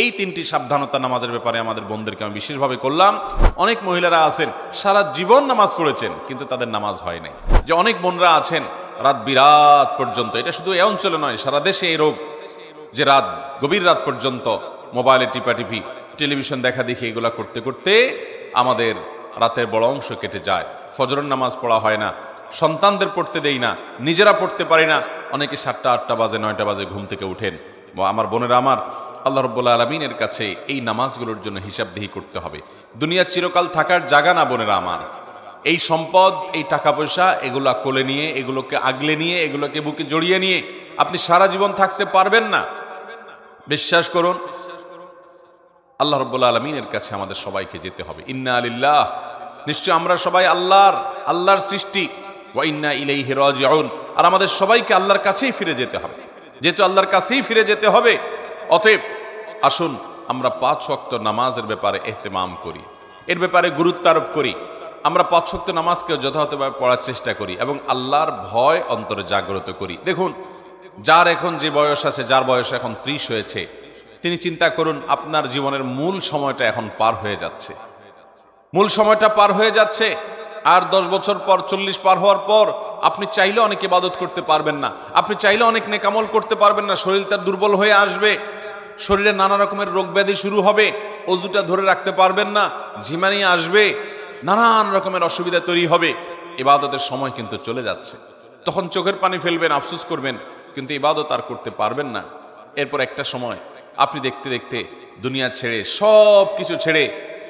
এই তিনটি সাবধানতা নামাজের ব্যাপারে আমাদের বোনদেরকে আমি বিশেষভাবে করলাম। অনেক মহিলারা আছেন সারা জীবন নামাজ পড়েছেন কিন্তু তাদের নামাজ হয় নাই। যে অনেক বোনরা আছেন রাত বিরাত পর্যন্ত, এটা শুধু এই অঞ্চলে নয়, সারা দেশে এই রোগ, যে রাত গভীর রাত পর্যন্ত মোবাইলে টিপাটিপি, টেলিভিশন দেখা দেখি, এগুলা করতে করতে আমাদের রাতের বড় অংশ কেটে যায়। ফজরের নামাজ পড়া হয় না, সন্তানদের পড়তে দেই না, নিজেরা পড়তে পারি না। অনেকে 7টা 8টা বাজে 9টা বাজে ঘুম থেকে উঠেন। আমার বোনেরা আমার, আল্লাহ রাব্বুল আলামিনের কাছে এই নামাজগুলোর জন্য হিসাবদিহি করতে হবে। দুনিয়া চিরকাল থাকার জায়গা না বোনেরা আমার। এই সম্পদ, এই টাকা পয়সা, এগুলা কোলে নিয়ে, এগুলোকে আগলে নিয়ে, এগুলোকে বুকে জড়িয়ে নিয়ে আপনি সারা জীবন থাকতে পারবেন না। বিশ্বাস করুন, আল্লাহ রাব্বুল আলামিনের কাছে আমাদের সবাইকে যেতে হবে। ইন্না লিল্লাহ, নিশ্চয় আমরা সবাই আল্লাহর সৃষ্টি, ওয়া ইন্না ইলাইহি রাজিউন, আর আমাদের সবাইকে আল্লাহর কাছেই ফিরে যেতে হবে। যেহেতু আল্লাহর কাছেই ফিরে যেতে হবে, অতএব আসুন আমরা 5 ওয়াক্ত নামাজের ব্যাপারে ইহতিমাম করি, এর ব্যাপারে গুরুত্ব আরোপ করি। আমরা 5 ওয়াক্ত নামাজকে যথাযথভাবে পড়ার চেষ্টা করি এবং আল্লাহর ভয় অন্তরে জাগ্রত করি। দেখুন, যার এখন যে বয়স আছে, যার বয়স এখন 30 হয়েছে, তিনি চিন্তা করুন আপনার জীবনের মূল সময়টা এখন পার হয়ে যাচ্ছে। মূল সময়টা পার হয়ে যাচ্ছে। আর 10 বছর পর, 40 পার হওয়ার পর আপনি চাইলে অনেক ইবাদত করতে পারবেন না, আপনি চাইলে অনেক নেকামল করতে পারবেন না। শরীরটা দুর্বল হয়ে আসবে, শরীরে নানা রকমের রোগ ব্যাধি শুরু হবে, অজুটা ধরে রাখতে পারবেন না, ঝিমানি আসবে, নানান রকমের অসুবিধা তৈরি হবে। ইবাদতের সময় কিন্তু চলে যাচ্ছে। তখন চোখের পানি ফেলবেন, আফসোস করবেন, কিন্তু ইবাদত আর করতে পারবেন না। এরপর একটা সময় আপনি দেখতে দেখতে দুনিয়া ছেড়ে, সব কিছু ছেড়ে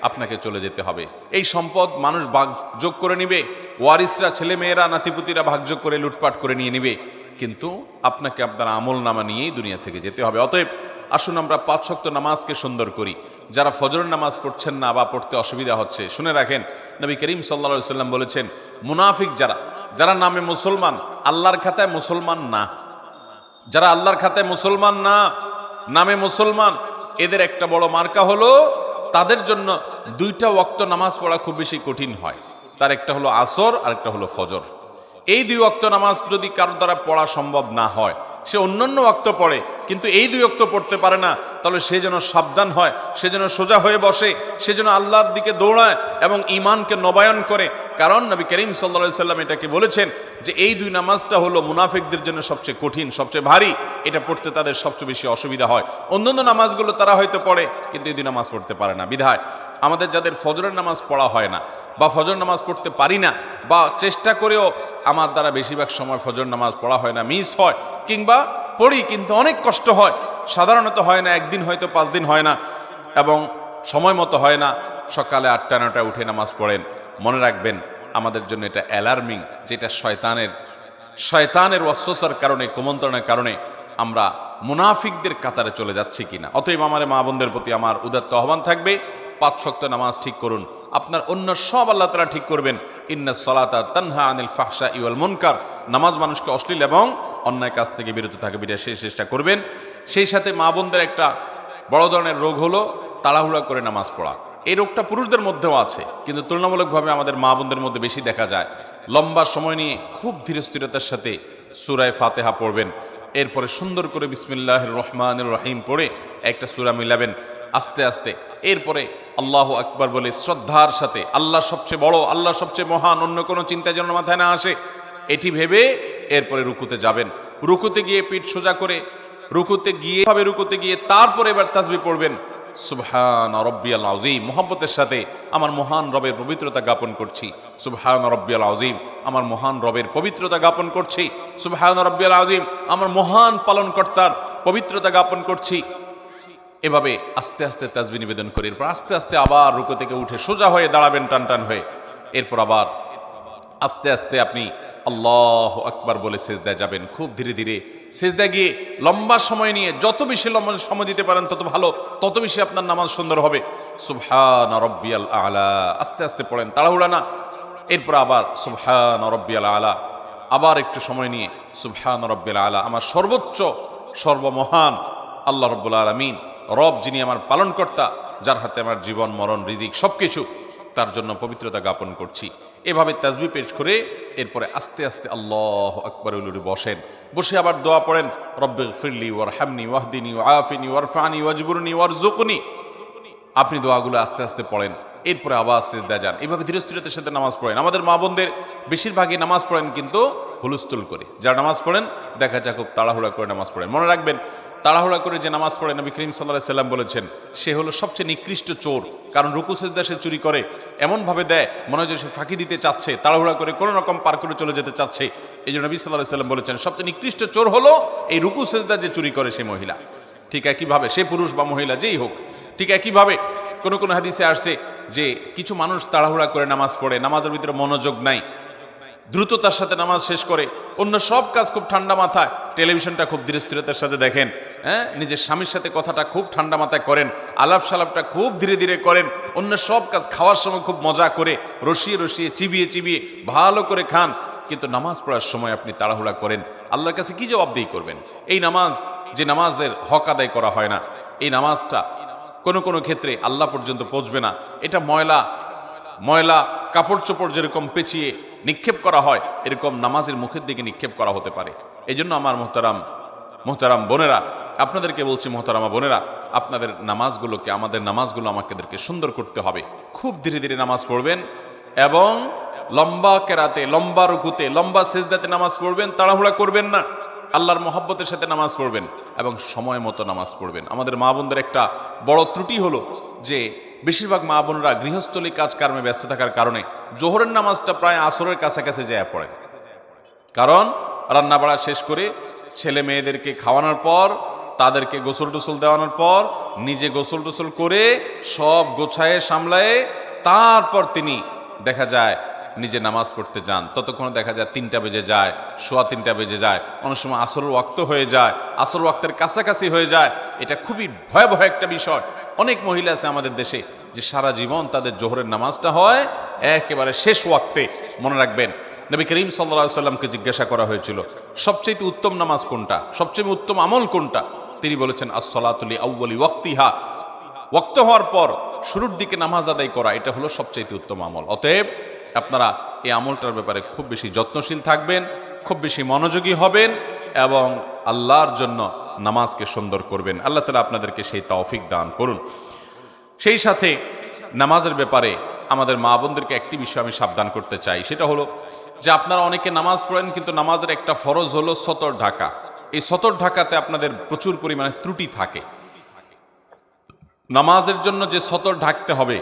আপনাকে চলে যেতে হবে। এই সম্পদ মানুষ ভাগযোগ করে নিবে, ওয়ারিসরা, ছেলে মেয়েরা, নাতিপুতিরা ভাগযোগ করে লুটপাট করে নিয়ে নিবে, কিন্তু আপনাকে আপনার আমল নামা নিয়েই দুনিয়া থেকে যেতে হবে। অতএব আসুন আমরা 5 ওয়াক্ত নামাজকে সুন্দর করি। যারা ফজরের নামাজ পড়ছেন না বা পড়তে অসুবিধা হচ্ছে, শুনে রাখেন, নবী করিম সাল্লাল্লাহু আলাইহি ওয়াসাল্লাম বলেছেন, মুনাফিক যারা নামে মুসলমান, আল্লাহর খাতায় মুসলমান না, যারা আল্লাহর খাতায় মুসলমান না, নামে মুসলমান, এদের একটা বড় মার্কা হলো তাদের জন্য 2টা ওয়াক্ত নামাজ পড়া খুব বেশি কঠিন হয়। তার একটা হলো আসর আর একটা হলো ফজর। এই 2 ওয়াক্ত নামাজ যদি কারো দ্বারা পড়া সম্ভব না হয়, সে অন্যান্য ওয়াক্ত পড়ে কিন্তু এই 2 ওয়াক্ত পড়তে পারে না, তাহলে সে যেন সাবধান হয়, সে যেন সোজা হয়ে বসে, সে যেন আল্লাহর দিকে দৌড়ায় এবং ঈমানকে নবায়ন করে। কারণ নবী করিম সাল্লাল্লাহু আলাইহি সাল্লাম এটাকে বলেছেন যে এই 2 নামাজটা হলো মুনাফিকদের জন্য সবচেয়ে কঠিন, সবচেয়ে ভারী, এটা পড়তে তাদের সবচেয়ে বেশি অসুবিধা হয়। অন্যান্য নামাজগুলো তারা হয়তো পড়ে কিন্তু এই 2 নামাজ পড়তে পারে না। বিধায় আমাদের যাদের ফজরের নামাজ পড়া হয় না বা ফজর নামাজ পড়তে পারি না, বা চেষ্টা করেও আমার দ্বারা বেশিরভাগ সময় ফজর নামাজ পড়া হয় না, মিস হয়, কিংবা পড়ি কিন্তু অনেক কষ্ট হয়, সাধারণত হয় না, একদিন হয়তো 5 দিন হয় না এবং সময় মতো হয় না, সকালে 8টা 9টায় উঠে নামাজ পড়েন, মনে রাখবেন আমাদের জন্য এটা অ্যালার্মিং, যেটা শয়তানের ওয়াসওয়াসার কারণে, কুমন্ত্রণের কারণে আমরা মুনাফিকদের কাতারে চলে যাচ্ছি কিনা। অতএব আমার মা বোনদের প্রতি আমার উদাত্ত আহ্বান থাকবে, 5 ওয়াক্ত নামাজ ঠিক করুন, আপনার অন্য সব আল্লাহ তাআলা ঠিক করবেন। ইন্নাস সালাতা তানহা আনিল ফাহশাই ওয়াল মুনকার, নামাজ মানুষকে অশ্লীল এবং অন্যায় কাজ থেকে বিরত থাকে, সেই চেষ্টা করবেন। সেই সাথে মা বোনদের একটা বড় ধরনের রোগ হলো তাড়াহুড়া করে নামাজ পড়া। এই রোগটা পুরুষদের মধ্যেও আছে, কিন্তু তুলনামূলকভাবে আমাদের মা বোনদের মধ্যে বেশি দেখা যায়। লম্বা সময় নিয়ে খুব ধীরস্থিরতার সাথে সূরা ফাতিহা পড়বেন, এরপরে সুন্দর করে বিসমিল্লাহির রহমানির রহিম পড়ে একটা সূরা মিলাবেন আস্তে আস্তে, এরপরে আল্লাহু আকবার বলে শ্রদ্ধার সাথে, আল্লাহ সবচেয়ে বড়, আল্লাহ সবচেয়ে মহান, অন্য কোনো চিন্তা যেন মাথায় না আসে, এটি ভেবে এরপরে রুকুতে যাবেন। রুকুতে গিয়ে পিঠ সোজা করে রুকুতে গিয়ে তারপরে এবার তাসবিহ পড়বেন, সুবহান রাব্বিয়াল আযীম, মুহাব্বতের সাথে আমার মহান রবের পবিত্রতা জ্ঞাপন করছি, সুবহান রাব্বিয়াল আযীম, আমার মহান রবের পবিত্রতা জ্ঞাপন করছি, সুবহান রাব্বিয়াল আযীম, আমার মহান পালনকর্তার পবিত্রতা জ্ঞাপন করছি। এভাবে আস্তে আস্তে তাসবিহ নিবেদন করে এরপর আস্তে আস্তে আবার রুকু থেকে উঠে সোজা হয়ে দাঁড়াবেন টান হয়ে, এরপর আবার আস্তে আস্তে আপনি আল্লাহু আকবার বলে সিজদায় যাবেন। খুব ধীরে ধীরে সিজদায় গিয়ে লম্বা সময় নিয়ে, যত বেশি লম্বা সময় দিতে পারেন তত ভালো, তত বেশি আপনার নামাজ সুন্দর হবে। সুবহান রাব্বিয়াল আলা, আস্তে আস্তে পড়েন, তাড়াহুড়া না। এরপর আবার সুবহান রাব্বিয়াল আলা, আবার একটু সময় নিয়ে সুবহান রাব্বিয়াল আলা, আমার সর্বোচ্চ সর্বমহান আল্লাহ রাব্বুল আলামিন, রব যিনি আমার পালনকর্তা, যার হাতে আমার জীবন মরণ রিজিক সবকিছু, তার জন্য পবিত্রতা জ্ঞাপন করছি। এভাবে তাসবিহ পেশ করে এরপরে আস্তে আস্তে আল্লাহু আকবার বলে বসেন। বসে আবার দোয়া পড়েন, রব্বিগফিরলি ওয়ারহামনি ওয়াহদিনি ওয়াআফিনি ওয়ারফানি ওয়াজবুরনি ওয়ারযুকনি। আপনি দোয়াগুলো আস্তে আস্তে পড়েন, এরপরে আবার সিজদায় যান। এভাবে ধীরে স্থিরতার সাথে নামাজ পড়েন। আমাদের মা বোনদের বেশিরভাগই নামাজ পড়েন কিন্তু হুলস্থুল করে। যারা নামাজ পড়েন দেখা যায় খুব তাড়াহুড়া করে নামাজ পড়েন। মনে রাখবেন, তাড়াহুড়া করে যে নামাজ পড়ে নবী করিম সাল্লাল্লাহু আলাইহি সাল্লাম বলেছেন সে হলো সবচেয়ে নিকৃষ্ট চোর। কারণ রুকু সিজদা সে চুরি করে, এমনভাবে দেয় মনে হয় যে সে ফাঁকি দিতে চাচ্ছে, তাড়াহুড়া করে কোনো রকম পার করে চলে যেতে চাচ্ছে। এই জন্য নবী সাল্লাল্লাহু আলাইহি সাল্লাম বলেছেন সবচেয়ে নিকৃষ্ট চোর হলো এই রুকু সিজদা যে চুরি করে সে মহিলা। ঠিক একইভাবে সে পুরুষ বা মহিলা যেই হোক, ঠিক একইভাবে কোনো কোনো হাদিসে আসছে যে কিছু মানুষ তাড়াহুড়া করে নামাজ পড়ে, নামাজের ভিতরে মনোযোগ নাই, দ্রুততার সাথে নামাজ শেষ করে, অন্য সব কাজ খুব ঠান্ডা মাথায়, টেলিভিশনটা খুব ধীরে স্থিরতার সাথে দেখেন, নিজের স্বামীর সাথে কথাটা খুব ঠান্ডা মাথায় করেন, আলাপ সালাপটা খুব ধীরে ধীরে করেন, অন্য সব কাজ খাওয়ার সময় খুব মজা করে রসিয়ে রসিয়ে চিবিয়ে চিবিয়ে ভালো করে খান, কিন্তু নামাজ পড়ার সময় আপনি তাড়াহুড়া করেন, আল্লাহর কাছে কি জবাবদিহি করবেন? এই নামাজ, যে নামাজের হক আদায় করা হয় না, এই নামাজটা কোনো কোনো ক্ষেত্রে আল্লাহ পর্যন্ত পৌঁছবে না। এটা ময়লা ময়লা কাপড় চোপড় যেরকম পেঁচিয়ে নিক্ষেপ করা হয়, এরকম নামাজের মুখের দিকে নিক্ষেপ করা হতে পারে। এই জন্য আমার মোহতারাম বোনেরা, আপনাদেরকে বলছি, মোহতারামা বোনেরা, আপনাদের নামাজগুলোকে, আমাদের নামাজগুলো আমাদেরকে সুন্দর করতে হবে। খুব ধীরে ধীরে নামাজ পড়বেন এবং লম্বা কেরাতে, লম্বা রুকুতে, লম্বা সিজদাতে নামাজ পড়বেন। তাড়াহুড়া করবেন না, আল্লাহর মহব্বতের সাথে নামাজ পড়বেন এবং সময় মতো নামাজ পড়বেন। আমাদের মা বোনদের একটা বড় ত্রুটি হলো যে বেশিরভাগ মা বোনরা গৃহস্থলী কাজকর্মে ব্যস্ত থাকার কারণে জোহরের নামাজটা প্রায় আসরের কাছাকাছি যায় পড়ে। কারণ রান্না বাড়া শেষ করে ছেলে মেয়েদেরকে খাওয়ানোর পর, তাদেরকে গোসল টোসল দেওয়ানোর পর, নিজে গোসল টোসল করে সব গোছায়ে সামলায়ে তারপর তিনি দেখা যায় নিজে নামাজ পড়তে যান। ততক্ষণ দেখা যায় 3টা বেজে যায়, সোয়া 3টা বেজে যায়, অনেক সময় আসরের ওয়াক্ত হয়ে যায়, আসর ওয়াক্তের কাছাকাছি হয়ে যায়। এটা খুবই ভয়াবহ একটা বিষয়। অনেক মহিলা আছে আমাদের দেশে যে সারা জীবন তাদের জোহরের নামাজটা হয় একেবারে শেষ ওয়াক্তে। মনে রাখবেন, নবী করিম সাল্লাল্লাহু আলাইহি সাল্লামকে জিজ্ঞাসা করা হয়েছিল সবচেয়ে উত্তম নামাজ কোনটা, সবচেয়ে উত্তম আমল কোনটা? তিনি বলেছেন আসসালাতু লি আউয়ালি ওয়াক্তিহা, ওয়াক্ত হওয়ার পর শুরুর দিকে নামাজ আদায় করা, এটা হলো সবচেয়ে উত্তম আমল। অতএব আপনারা এই আমলটার ব্যাপারে খুব বেশি যত্নশীল থাকবেন, খুব বেশি মনোযোগী হবেন এবং আল্লাহর জন্য নামাজকে সুন্দর করবেন। আল্লাহ তাআলা আপনাদেরকে সেই তৌফিক দান করুন। সেই সাথে নামাজের ব্যাপারে আমাদের মা বোনদেরকে একটি বিষয় আমি সাবধান করতে চাই, সেটা হলো যে আপনারা অনেকে নামাজ পড়েন কিন্তু নামাজের একটা ফরজ হলো সতর ঢাকা। এই সতর ঢাকাতে আপনাদের প্রচুর পরিমাণে ত্রুটি থাকে। নামাজের জন্য যে সতর ঢাকতে হবে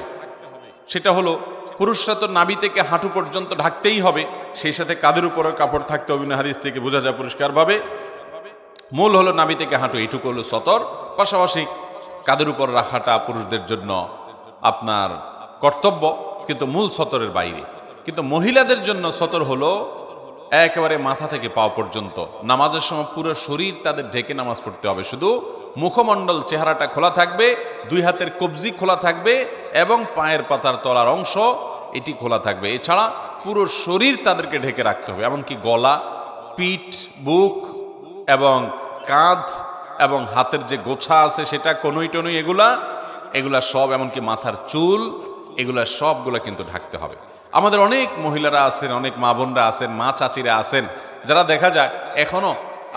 সেটা হলো পুরুষরা তো নাভি থেকে হাঁটু পর্যন্ত ঢাকতেই হবে, সেই সাথে কাঁধের উপরও কাপড় থাকতে হবে। হাদিস থেকে বোঝা যায় পরিষ্কারভাবে মূল হলো নাভি থেকে হাঁটু, এইটুকু হলো সতর। পাশাপাশি কাঁধের উপর রাখাটা পুরুষদের জন্য আপনার কর্তব্য, কিন্তু মূল সতরের বাইরে। কিন্তু মহিলাদের জন্য সতর হলো একেবারে মাথা থেকে পা পর্যন্ত। নামাজের সময় পুরো শরীর তাদের ঢেকে নামাজ পড়তে হবে, শুধু মুখমণ্ডল চেহারাটা খোলা থাকবে, 2 হাতের কবজি খোলা থাকবে এবং পায়ের পাতার তলার অংশ এটি খোলা থাকবে। এছাড়া পুরো শরীর তাদেরকে ঢেকে রাখতে হবে, এমনকি গলা, পিঠ, বুক এবং কাঁধ এবং হাতের যে গোছা আছে সেটা, কনুই টনুই, এগুলা সব, এমনকি মাথার চুল, এগুলা সবগুলা কিন্তু ঢাকতে হবে। আমাদের অনেক মহিলারা আছেন, অনেক মা বোনরা আছেন, মা চাচিরা আছেন, যারা দেখা যায় এখনো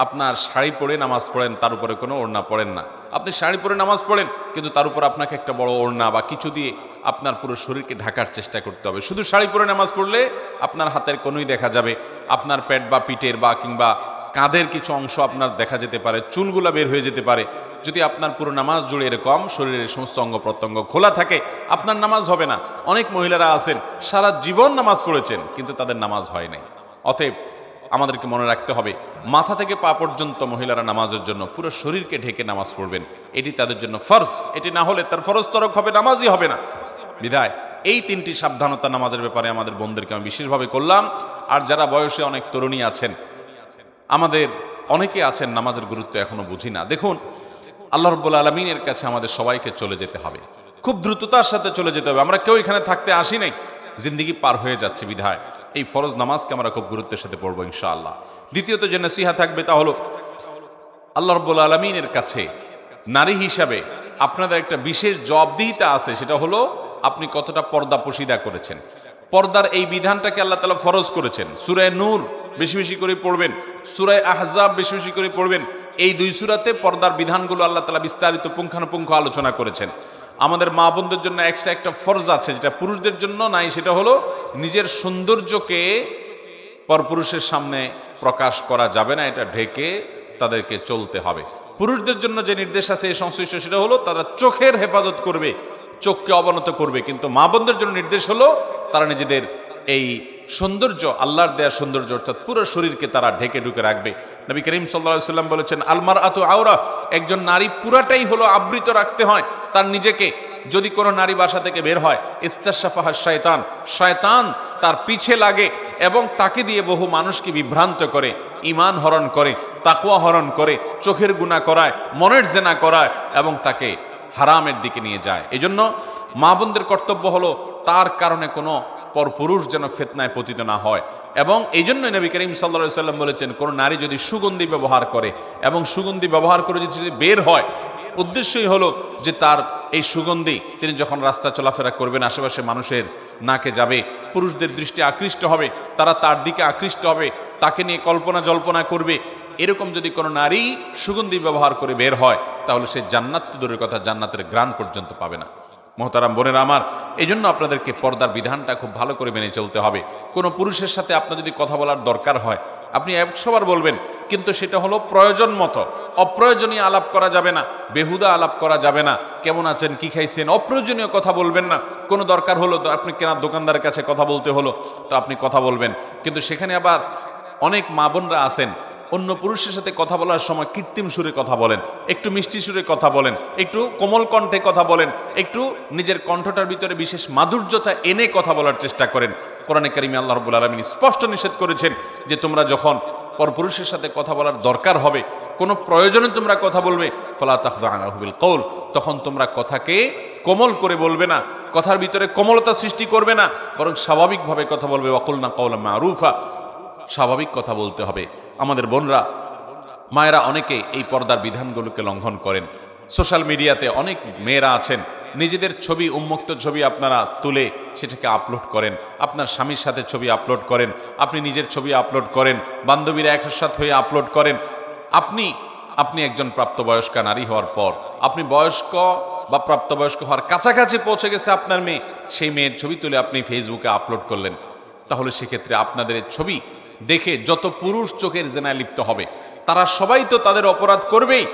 আপনার শাড়ি পরে নামাজ পড়েন, তার উপরে কোনো ওড়না পড়েন না। আপনি শাড়ি পরে নামাজ পড়েন কিন্তু তার উপর আপনাকে একটা বড় ওড়না বা কিছু দিয়ে আপনার পুরো শরীরকে ঢাকার চেষ্টা করতে হবে। শুধু শাড়ি পরে নামাজ পড়লে আপনার হাতের কোনোই দেখা যাবে, আপনার পেট বা পিঠের বা কিংবা কাঁধের কিছু অংশ আপনার দেখা যেতে পারে, চুলগুলা বের হয়ে যেতে পারে। যদি আপনার পুরো নামাজ জুড়ে এরকম শরীরের সমস্ত অঙ্গ প্রত্যঙ্গ খোলা থাকে, আপনার নামাজ হবে না। অনেক মহিলারা আছেন সারা জীবন নামাজ পড়েছেন কিন্তু তাদের নামাজ হয় নাই। অতএব আমাদেরকে মনে রাখতে হবে, মাথা থেকে পা পর্যন্ত মহিলারা নামাজের জন্য পুরো শরীরকে ঢেকে নামাজ পড়বেন, এটি তাদের জন্য ফরজ। এটি না হলে তার ফরজ তরক হবে, নামাজই হবে না। বিধায় এই 3টি সাবধানতা নামাজের ব্যাপারে আমাদের বোনদেরকে আমি বিশেষভাবে করলাম। আর যারা বয়সে অনেক তরুণী আছেন, আমাদের অনেকে আছেন নামাজের গুরুত্ব এখনো বুঝি না। দেখুন, আল্লাহ রাব্বুল আলামিনের কাছে আমাদের সবাইকে চলে যেতে হবে, খুব দ্রুততার সাথে চলে যেতে হবে। আমরা কেউ এখানে থাকতে আসি নাই, জিন্দিগি পার হয়ে যাচ্ছে। বিধায় এই ফরজ নামাজকে আমরা খুব গুরুত্বের সাথে পড়বো ইনশাআল্লাহ। দ্বিতীয়ত যে নসিহা থাকবে তা হলো, আল্লাহ রাব্বুল আলামিনের কাছে নারী হিসাবে আপনাদের একটা বিশেষ জবাবদিহিতা আছে, সেটা হলো আপনি কতটা পর্দা পশিদা করেছেন। পর্দার এই বিধানটাকে আল্লাহ তাআলা ফরজ করেছেন। সূরা নূর বেশি বেশি করে পড়বেন, সূরা আহজাব বেশি বেশি করে পড়বেন। এই দুই সূরাতে পর্দার বিধানগুলো আল্লাহ তাআলা বিস্তারিত পুঙ্খানুপুঙ্খ আলোচনা করেছেন। আমাদের মা বোনদের জন্য এক্সট্রা একটা ফরজ আছে, যেটা পুরুষদের জন্য নাই, সেটা হলো নিজের সৌন্দর্যকে পরপুরুষের সামনে প্রকাশ করা যাবে না, এটা ঢেকে তাদেরকে চলতে হবে। পুরুষদের জন্য যে নির্দেশ আছে এই সংশ্লিষ্ট, সেটা হলো তারা চোখের হেফাজত করবে, চোখকে অবনত করবে। কিন্তু মা বোনদের জন্য নির্দেশ হলো তারা নিজেদের এই সৌন্দর্য, আল্লাহর দেয়া সৌন্দর্য অর্থাৎ পুরো শরীরকে তারা ঢেকে ঢুকে রাখবে। নবী করিম সাল্লাল্লাহু আলাইহি সাল্লাম বলেছেন, আলমার আতু আওরা, একজন নারী পুরাটাই হলো আবৃত রাখতে হয় তার নিজেকে। যদি কোনো নারী বাসা থেকে বের হয়, ইস্তাশাফাহা শয়তান, শয়তান তার পিছে লাগে এবং তাকে দিয়ে বহু মানুষকে বিভ্রান্ত করে, ঈমান হরণ করে, তাকওয়া হরণ করে, চোখের গুনাহ করায়, মনের জেনা করায় এবং তাকে হারামের দিকে নিয়ে যায়। এজন্য মা বোনদের কর্তব্য হলো তার কারণে কোনো পরপুরুষ যেন ফিতনায় পতিত না হয়। এবং এই জন্যই নবী করিম সাল্লাল্লাহু আলাইহি সাল্লাম বলেছেন, কোন নারী যদি সুগন্ধি ব্যবহার করে এবং সুগন্ধি ব্যবহার করে যদি বের হয়, উদ্দেশ্যই হলো যে তার এই সুগন্ধি তিনি যখন রাস্তা চলাফেরা করবেন, আশেপাশে মানুষের নাকে যাবে, পুরুষদের দৃষ্টি আকৃষ্ট হবে, তারা তার দিকে আকৃষ্ট হবে, তাকে নিয়ে কল্পনা জল্পনা করবে। এরকম যদি কোনো নারী সুগন্ধি ব্যবহার করে বের হয়, তাহলে সে জান্নাত তো দূরের কথা, জান্নাতের গ্রাণ পর্যন্ত পাবে না। মোহতারাম বোনেরা আমার, এই জন্য আপনাদেরকে পর্দার বিধানটা খুব ভালো করে মেনে চলতে হবে। কোনো পুরুষের সাথে আপনার যদি কথা বলার দরকার হয়, আপনি 100 বার বলবেন, কিন্তু সেটা হলো প্রয়োজন মতো। অপ্রয়োজনীয় আলাপ করা যাবে না, বেহুদা আলাপ করা যাবে না, কেমন আছেন, কি খাইছেন, অপ্রয়োজনীয় কথা বলবেন না। কোনো দরকার হলো তো আপনি কেনার দোকানদারের কাছে কথা বলতে হলো, তো আপনি কথা বলবেন। কিন্তু সেখানে আবার অনেক মা বোনরা আছেন, অন্য পুরুষের সাথে কথা বলার সময় কৃত্রিম সুরে কথা বলেন, একটু মিষ্টি সুরে কথা বলেন, একটু কোমল কণ্ঠে কথা বলেন, একটু নিজের কণ্ঠটার ভিতরে বিশেষ মাধুর্যতা এনে কথা বলার চেষ্টা করেন। কোরআনে কারিমে আল্লাহ রাব্বুল আলামিন স্পষ্ট নিষেধ করেছেন যে তোমরা যখন পরপুরুষের সাথে কথা বলার দরকার হবে, কোনো প্রয়োজনে তোমরা কথা বলবে, ফালা তাখদা'না বিল কওল, তখন তোমরা কথাকে কোমল করে বলবে না, কথার ভিতরে কোমলতা সৃষ্টি করবে না, বরং স্বাভাবিকভাবে কথা বলবে। ওয়াকুলনা কাওলাম মারুফা, স্বাভাবিক কথা বলতে হবে। আমাদের বোনরা, মায়েরা অনেকে এই পর্দার বিধানগুলোকে লঙ্ঘন করেন। সোশ্যাল মিডিয়াতে অনেক মেয়েরা আছেন, নিজেদের ছবি, উন্মুক্ত ছবি আপনারা তুলে সেটাকে আপলোড করেন, আপনার স্বামীর সাথে ছবি আপলোড করেন, আপনি নিজের ছবি আপলোড করেন, বান্ধবীরা একসাথে হয়ে আপলোড করেন। আপনি একজন প্রাপ্তবয়স্কা নারী হওয়ার পর, আপনি বয়স্ক বা প্রাপ্তবয়স্ক হওয়ার কাছাকাছি পৌঁছে গেছে আপনার মেয়ে, সেই মেয়ের ছবি তুলে আপনি ফেসবুকে আপলোড করলেন। তাহলে সেক্ষেত্রে আপনাদের ছবি দেখে যত পুরুষ চোখের জেনায় লিপ্ত হবে, তারা সবাই তো তাদের অপরাধ করবেই।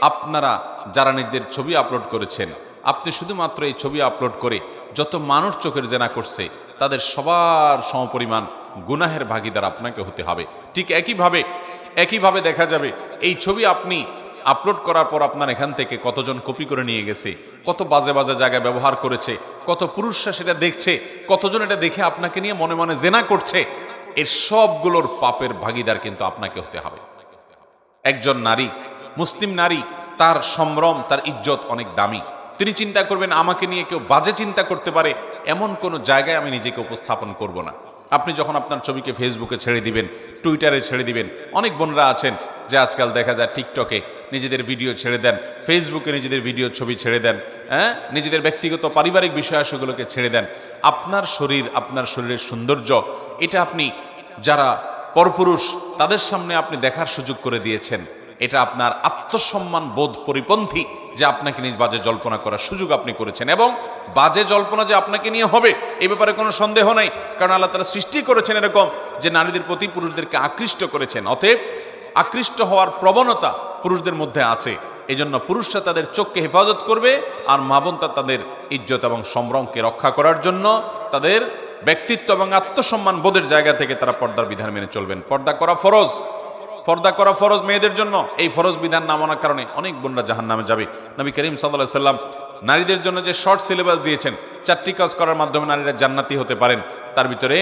আপনারা যারা নিজেদের ছবি আপলোড করেছেন, আপনি শুধুমাত্র এই ছবি আপলোড করে যত মানুষ চোখের জেনা করছে, তাদের সবার সমপরিমাণ গুনাহের ভাগীদার আপনাকে হতে হবে। ঠিক একইভাবে দেখা যাবে এই ছবি আপনি আপলোড করার পর আপনার এখান থেকে কতজন কপি করে নিয়ে গেছে, কত বাজে বাজে জায়গায় ব্যবহার করেছে, কত পুরুষরা সেটা দেখছে, কতজন এটা দেখে আপনাকে নিয়ে মনে মনে জেনা করছে। এর সবগুলোর পাপের ভাগীদার কিন্তু আপনাকে হতে হবে। একজন নারী, মুসলিম নারী, তার সম্ভ্রম, তার ইজ্জত অনেক দামি। তিনি চিন্তা করবেন আমাকে নিয়ে কেউ বাজে চিন্তা করতে পারে, এমন কোনো জায়গায় আমি নিজেকে উপস্থাপন করব না। আপনি যখন আপনার ছবিকে ফেসবুকে ছেড়ে দিবেন, টুইটারে ছেড়ে দিবেন, অনেক বোনরা আছেন যে আজকাল দেখা যায় টিকটকে নিজেদের ভিডিও ছেড়ে দেন, ফেসবুকে নিজেদের ভিডিও ছবি ছেড়ে দেন, নিজেদের ব্যক্তিগত পারিবারিক বিষয়াবলীগুলোকে ছেড়ে দেন। আপনার শরীর, আপনার শরীরের সৌন্দর্য, এটা আপনি যারা পরপুরুষ তাদের সামনে আপনি দেখার সুযোগ করে দিয়েছেন। এটা আপনার আত্মসম্মান বোধ পরিপন্থী যে আপনাকে নিয়ে বাজে জল্পনা করার সুযোগ আপনি করেছেন, এবং বাজে জল্পনা যে আপনাকে নিয়ে হবে এই ব্যাপারে কোনো সন্দেহ নাই। কারণ আল্লাহ তাআলা সৃষ্টি করেছেন এরকম যে নারীদের প্রতি পুরুষদেরকে আকৃষ্ট করেছেন। অতএব আকৃষ্ট হওয়ার প্রবণতা পুরুষদের মধ্যে আছে। এই জন্য পুরুষরা তাদের চোখকে হেফাজত করবে, আর মা বোন তাদের ইজ্জত এবং সম্ভ্রমকে রক্ষা করার জন্য তাদের ব্যক্তিত্ব এবং আত্মসম্মান বোধের জায়গা থেকে তারা পর্দার বিধান মেনে চলবেন। পর্দা করা ফরজ মেয়েদের জন্য। এই ফরজ বিধান না মানার কারণে অনেক বোনরা জাহান্নামে যাবে। নবী করিম সাল্লাল্লাহু আলাইহি সাল্লাম নারীদের জন্য যে শর্ট সিলেবাস দিয়েছেন, 4টি কাজ করার মাধ্যমে নারীরা জান্নাতি হতে পারেন, তার ভিতরে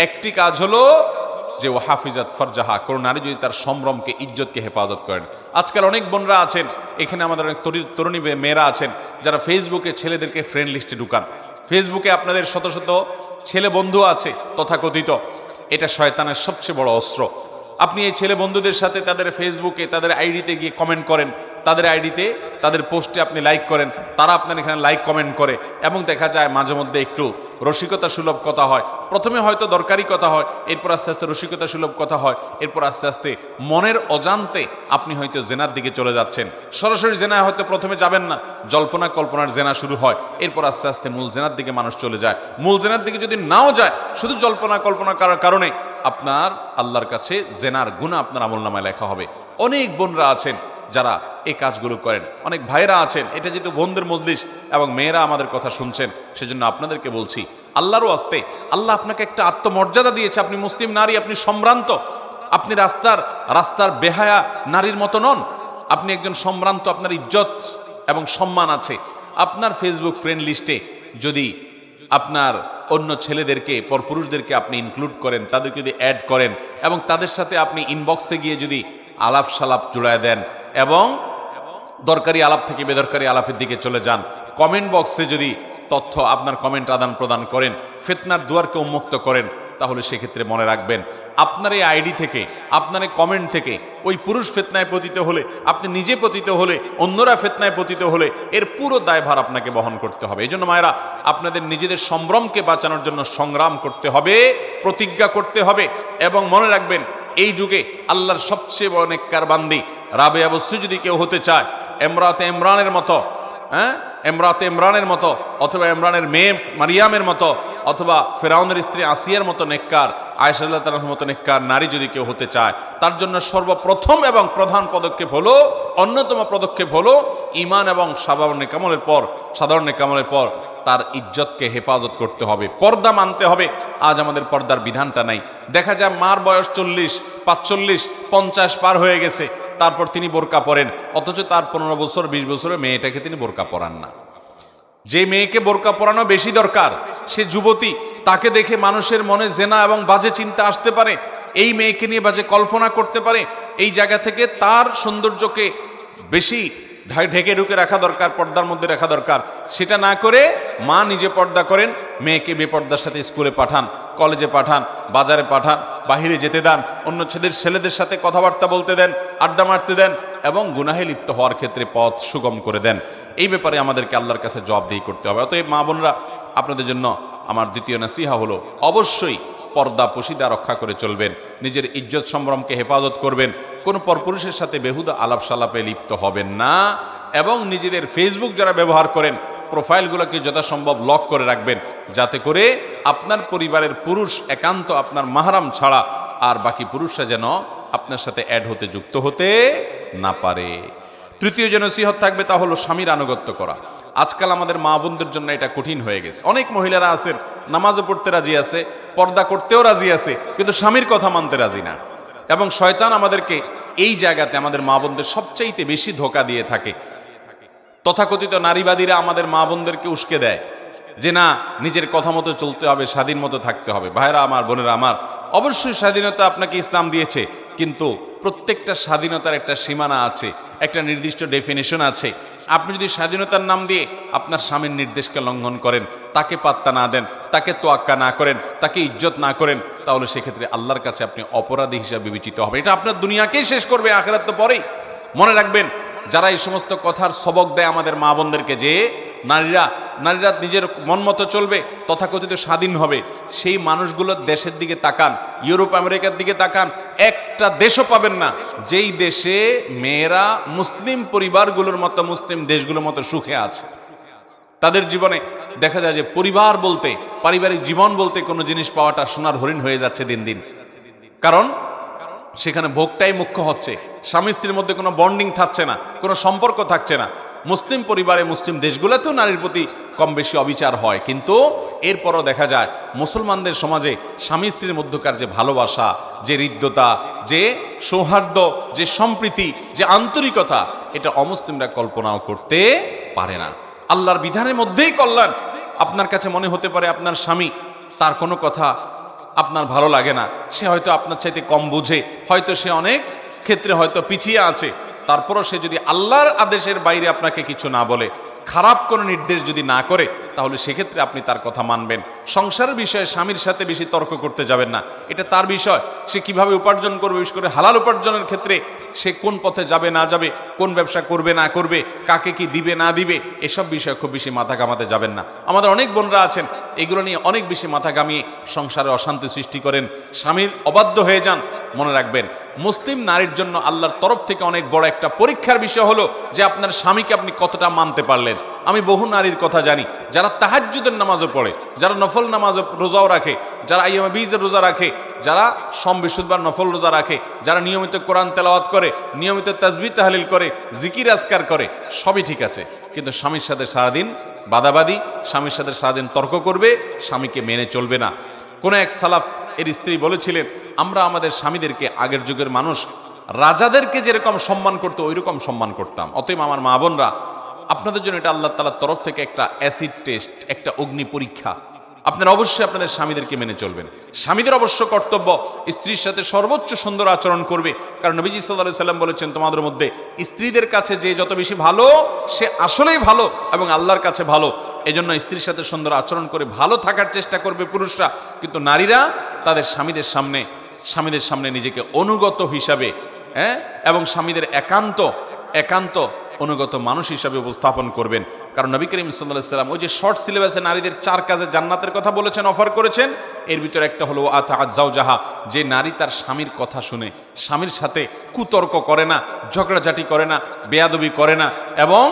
একটি কাজ হলো যে ও হাফিজাত ফরজাহা, কোন নারী যদি তার সম্ভ্রমকে, ইজ্জতকে হেফাজত করেন। আজকাল অনেক বোনরা আছেন, এখানে আমাদের অনেক তরুণী মেয়েরা আছেন যারা ফেসবুকে ছেলেদেরকে ফ্রেন্ড লিস্টে ঢুকান। ফেসবুকে আপনাদের শত শত ছেলে বন্ধু আছে তথাকথিত, এটা শয়তানের সবচেয়ে বড় অস্ত্র। আপনি এই ছেলে বন্ধুদের সাথে তাদের ফেসবুকে, তাদের আইডিতে গিয়ে কমেন্ট করেন, তাদের আইডিতে তাদের পোস্টে আপনি লাইক করেন, তারা আপনার এখানে লাইক কমেন্ট করে, এবং দেখা যায় মাঝে মধ্যে একটু রসিকতা সুলভ কথা হয়। প্রথমে হয়তো দরকারি কথা হয়, এরপর আস্তে আস্তে রসিকতা সুলভ কথা হয়, এরপর আস্তে আস্তে মনের অজান্তে আপনি হয়তো জেনার দিকে চলে যাচ্ছেন। সরাসরি জেনায় হয়তো প্রথমে যাবেন না, জল্পনা কল্পনার জেনা শুরু হয়, এরপর আস্তে আস্তে মূল জেনার দিকে মানুষ চলে যায়। মূল জেনার দিকে যদি নাও যায়, শুধু জল্পনা কল্পনা করার কারণে আপনার আল্লাহর কাছে জেনার গুনাহ আপনার আমলনামায় লেখা হবে। অনেক বোনরা আছেন যারা এই কাজগুলো করেন, অনেক ভাইরা আছেন, এটা যেহেতু বোনদের মজলিস এবং মেয়েরা আমাদের কথা শুনছেন, সেজন্য আপনাদেরকে বলছি, আল্লাহরও আস্তে আল্লাহ আপনাকে একটা আত্মমর্যাদা দিয়েছে। আপনি মুসলিম নারী, আপনি সম্ভ্রান্ত, আপনি রাস্তার বেহায়া নারীর মতো নন, আপনি একজন সম্ভ্রান্ত, আপনার ইজ্জত এবং সম্মান আছে। আপনার ফেসবুক ফ্রেন্ড লিস্টে যদি আপনার অন্য ছেলেদেরকে, পরপুরুষদেরকে আপনি ইনক্লুড করেন, তাদেরকে যদি অ্যাড করেন, এবং তাদের সাথে আপনি ইনবক্সে গিয়ে যদি আলাপ সালাপ জুড়ায় দেন, এবং দরকারি আলাপ থেকে বেদরকারি আলাপের দিকে চলে যান, কমেন্ট বক্সে যদি তথ্য আপনার কমেন্ট আদান প্রদান করেন, ফিতনার দুয়ারকে উন্মুক্ত করেন, তাহলে সেক্ষেত্রে মনে রাখবেন, আপনার এই আইডি থেকে, আপনার এই কমেন্ট থেকে ওই পুরুষ ফিতনায় পতিত হলে, আপনি নিজে পতিত হলে, অন্যরা ফিতনায় পতিত হলে, এর পুরো দায়ভার আপনাকে বহন করতে হবে। এই জন্য মায়েরা, আপনাদের নিজেদের সম্ভ্রমকে বাঁচানোর জন্য সংগ্রাম করতে হবে, প্রতিজ্ঞা করতে হবে, এবং মনে রাখবেন, এই যুগে আল্লাহর সবচেয়ে বড় নেককার বান্দি রাবেয়া বসরি যদি কেউ হতে চায়, ইমরাতে ইমরানের মতো, ইমরাতে ইমরানের মতো, অথবা ইমরানের মেয়ে মারিয়ামের মতো, অথবা ফেরাউনের স্ত্রী আসিয়ার মতো নেককার, আয়েশা রাদিয়াল্লাহু তাআলার মতো নেককার নারী যদি কেউ হতে চায়, তার জন্য সর্বপ্রথম এবং প্রধান পদক্ষেপ হলো, অন্যতম পদক্ষেপ হলো, ঈমান এবং সাধারণ নেকামলের পর তার ইজ্জতকে হেফাজত করতে হবে, পর্দা মানতে হবে। আজ আমাদের পর্দার বিধানটা নাই। দেখা যায় মার বয়স 40, 45, 50 পার হয়ে গেছে, তারপর তিনি বোরকা পরেন, অথচ তার 15 বছর 20 বছরের মেয়েটাকে তিনি বোরকা পরান না। যে মেয়েকে বোরকা পরানো বেশি দরকার, সে যুবতী, তাকে দেখে মানুষের মনে জেনা এবং বাজে চিন্তা আসতে পারে, এই মেয়েকে নিয়ে বাজে কল্পনা করতে পারে। এই জায়গা থেকে তার সৌন্দর্যকে বেশি ঢেকে ঢুকে রাখা দরকার, পর্দার মধ্যে রাখা দরকার। সেটা না করে মা নিজে পর্দা করেন, মেয়েকে বেপর্দার সাথে স্কুলে পাঠান, কলেজে পাঠান, বাজারে পাঠান, বাহিরে যেতে দেন, অন্য ছেলেদের সাথে কথাবার্তা বলতে দেন, আড্ডা মারতে দেন, এবং গুনাহে লিপ্ত হওয়ার ক্ষেত্রে পথ সুগম করে দেন। এই ব্যাপারে আমাদেরকে আল্লাহর কাছে জবাবদিহি করতে হবে। অতএব মা বোনরা, আপনাদের জন্য আমার দ্বিতীয় নসিহা হলো, অবশ্যই পর্দা পশিদা রক্ষা করে চলবেন, নিজের ইজ্জত সম্ভ্রমকে হেফাজত করবেন, কোনো পরপুরুষের সাথে বেহুদা আলাপ সালাপে লিপ্ত হবেন না, এবং নিজেদের ফেসবুক যারা ব্যবহার করেন, প্রোফাইলগুলোকে যথাসম্ভব লক করে রাখবেন, যাতে করে আপনার পরিবারের পুরুষ একান্ত আপনার মাহরাম ছাড়া আর বাকি পুরুষরা যেন আপনার সাথে অ্যাড হতে, যুক্ত হতে না পারে। তৃতীয় যে নসিহত থাকবে তা হলো স্বামীর আনুগত্য করা। আজকাল আমাদের মা বোনদের জন্য এটা কঠিন হয়ে গেছে। অনেক মহিলারা আছেন, নামাজও পড়তে রাজি আছে, পর্দা করতেও রাজি আছে, কিন্তু স্বামীর কথা মানতে রাজি না। এবং শয়তান আমাদেরকে এই জায়গাতে, আমাদের মা বোনদের সবচাইতে বেশি ধোঁকা দিয়ে থাকে। তথাকথিত নারীবাদীরা আমাদের মা বোনদেরকে উস্কে দেয় যে না, নিজের কথা মতো চলতে হবে, স্বাধীন মতো থাকতে হবে। ভাইরা আমার, বোনেরা আমার, অবশ্যই স্বাধীনতা আপনাকে ইসলাম দিয়েছে, কিন্তু প্রত্যেকটা স্বাধীনতার একটা সীমানা আছে, একটা নির্দিষ্ট ডেফিনেশন আছে। আপনি যদি স্বাধীনতার নাম দিয়ে আপনার স্বামীর নির্দেশকে লঙ্ঘন করেন, তাকে পাত্তা না দেন, তাকে তোয়াক্কা না করেন, তাকে ইজ্জত না করেন, তাহলে সেক্ষেত্রে আল্লাহর কাছে আপনি অপরাধী হিসাবে বিবেচিত হবে। এটা আপনার দুনিয়াকেই শেষ করবে, আখিরাত তো পরেই। মনে রাখবেন, যারা এই সমস্ত কথার সবক দেয় আমাদের মা বোনদেরকে যে নারীরা নিজের মন মতো চলবে, তথাকথিত স্বাধীন হবে, সেই মানুষগুলোর দেশের দিকে তাকান, ইউরোপ আমেরিকার দিকে তাকান, একটা দেশও পাবেন না যেই দেশে মেয়েরা মুসলিম পরিবারগুলোর মতো, মুসলিম দেশগুলোর মতো সুখে আছে। তাদের জীবনে দেখা যায় যে পরিবার বলতে, পারিবারিক জীবন বলতে কোনো জিনিস পাওয়াটা সোনার হরিণ হয়ে যাচ্ছে দিন দিন। কারণ সেখানে ভোগটাই মুখ্য হচ্ছে, স্বামী স্ত্রীর মধ্যে কোনো বন্ডিং থাকছে না, কোনো সম্পর্ক থাকছে না। মুসলিম পরিবারে, মুসলিম দেশগুলোতেও নারীর প্রতি কম বেশি অবিচার হয়, কিন্তু এরপরও দেখা যায় মুসলমানদের সমাজে স্বামী স্ত্রীর মধ্যকার যে ভালোবাসা, যে হৃদ্যতা, যে সৌহার্দ্য, যে সম্প্রীতি, যে আন্তরিকতা, এটা অমুসলিমরা কল্পনাও করতে পারে না। আল্লাহর বিধানের মধ্যেই কল্যাণ। আপনার কাছে মনে হতে পারে আপনার স্বামী, তার কোনো কথা আপনার ভালো লাগে না, সে হয়তো আপনার চাইতে কম বুঝে, হয়তো সে অনেক ক্ষেত্রে হয়তো পিছিয়ে আছে, তারপরও সে যদি আল্লাহর আদেশের বাইরে আপনাকে কিছু না বলে, খারাপ কোনো নির্দেশ যদি না করে, তাহলে সেক্ষেত্রে আপনি তার কথা মানবেন। সংসারের বিষয়ে স্বামীর সাথে বেশি তর্ক করতে যাবেন না, এটা তার বিষয়। সে কিভাবে উপার্জন করবে, বিশেষ করে হালাল উপার্জনের ক্ষেত্রে সে কোন পথে যাবে না যাবে, কোন ব্যবসা করবে না করবে, কাকে কি দিবে না দিবে, এসব বিষয়ে খুব বেশি মাথা ঘামাতে যাবেন না। আমাদের অনেক বোনরা আছেন এগুলো নিয়ে অনেক বেশি মাথা ঘামিয়ে সংসারে অশান্তি সৃষ্টি করেন, স্বামীর অবাধ্য হয়ে যান। মনে রাখবেন, মুসলিম নারীর জন্য আল্লাহর তরফ থেকে অনেক বড় একটা পরীক্ষার বিষয় হলো যে আপনার স্বামীকে আপনি কতটা মানতে পারলেন। আমি বহু নারীর কথা জানি যারা তাহাজ্জুদের নামাজও পড়ে, যারা নফল নামাজ রোজাও রাখে, যারা আইয়ামে বীজের রোজা রাখে, যারা সোম বৃহস্পতিবার নফল রোজা রাখে, যারা নিয়মিত কোরআন তেলাওয়াত করে, নিয়মিত তাসবিহ তাহলিল করে, জিকির আজকার করে, সবই ঠিক আছে, কিন্তু স্বামীর সাথে সারাদিন বাদাবাদি, স্বামীর সাথে সারাদিন তর্ক করবে, স্বামীকে মেনে চলবে না। কোন এক সালাফ এর স্ত্রী বলেছিলেন, আমরা আমাদের স্বামীদেরকে আগের যুগের মানুষ রাজাদেরকে যেরকম সম্মান করতো ওই রকম সম্মান করতাম। অতএব আমার মা বোনরা, আপনাদের জন্য এটা আল্লাহ তাআলার তরফ থেকে একটা অ্যাসিড টেস্ট, একটা অগ্নি পরীক্ষা। আপনারা অবশ্যই আপনাদের স্বামীদেরকে মেনে চলবেন। স্বামীদের অবশ্য কর্তব্য স্ত্রীর সাথে সর্বোচ্চ সুন্দর আচরণ করবে, কারণ নবীজি সাল্লাল্লাহু আলাইহি সাল্লাম বলেছেন, তোমাদের মধ্যে স্ত্রীদের কাছে যে যত বেশি ভালো সে আসলেই ভালো এবং আল্লাহর কাছে ভালো। এজন্য স্ত্রীর সাথে সুন্দর আচরণ করে ভালো থাকার চেষ্টা করবে পুরুষরা, কিন্তু নারীরা তাদের স্বামীদের সামনে নিজেকে অনুগত হিসাবে, এবং স্বামীদের একান্ত অনুগত মানুষ হিসাবে উপস্থাপন করবেন। কারণ নবী করিম সাল্লাল্লাহু আলাইহি ওয়াসাল্লাম ওই যে শর্ট সিলেবাসে নারীদের 4 কাজে জান্নাতের কথা বলেছেন, অফার করেছেন, এর ভিতরে একটা হলো আতাআত যাওজাহা, যে নারী তার স্বামীর কথা শুনে স্বামীর সাথে কুতর্ক করে না, ঝগড়াঝাটি করে না, বেয়াদবি করে না এবং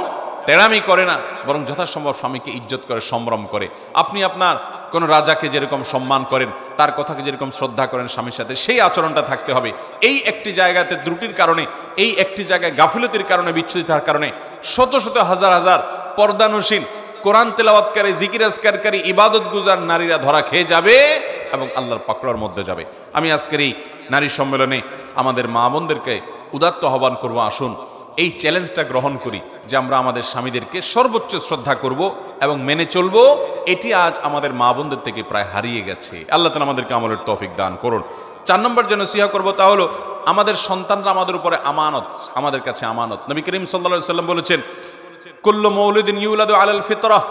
তেড়ামি করে না, বরং যথাসম্ভব স্বামীকে ইজ্জত করে, সম্ভ্রম করে। আপনি আপনার কোন রাজাকে যেরকম সম্মান করেন, তার কথাকে যেরকম শ্রদ্ধা করেন স্বামীর সাথে, সেই আচরণটা থাকতে হবে। এই একটি জায়গাতে ত্রুটির কারণে, এই একটি জায়গায় গাফিলতির কারণে, বিচ্ছুরিতার কারণে শত শত হাজার হাজার পর্দানুসীন, কোরআন তেলাওয়াতকারী, জিকির আজকারকারী, ইবাদত গুজার নারীরা ধরা খেয়ে যাবে এবং আল্লাহর পাকড়ার মধ্যে যাবে। আমি আজকের এই নারী সম্মেলনে আমাদের মা বোনদেরকে উদাত্ত আহ্বান করব, আসুন এই চ্যালেঞ্জটা গ্রহণ করি যে আমরা আমাদের স্বামীদেরকে সর্বোচ্চ শ্রদ্ধা করব এবং মেনে চলব। এটি আজ আমাদের মা বোনদের থেকে প্রায় হারিয়ে গেছে। আল্লাহ তাআলা আমাদেরকে আমলের তৌফিক দান করুন। 4 নম্বর যে নসিহা করব তা হলো, আমাদের সন্তানরা আমাদের উপরে আমানত, আমাদের কাছে আমানত। নবী করিম সাল্লাল্লাহু আলাইহি ওয়াসাল্লাম বলেছেন, কুল্লু মাউলুদিন ইউলাদু আলাল ফিতরাহ,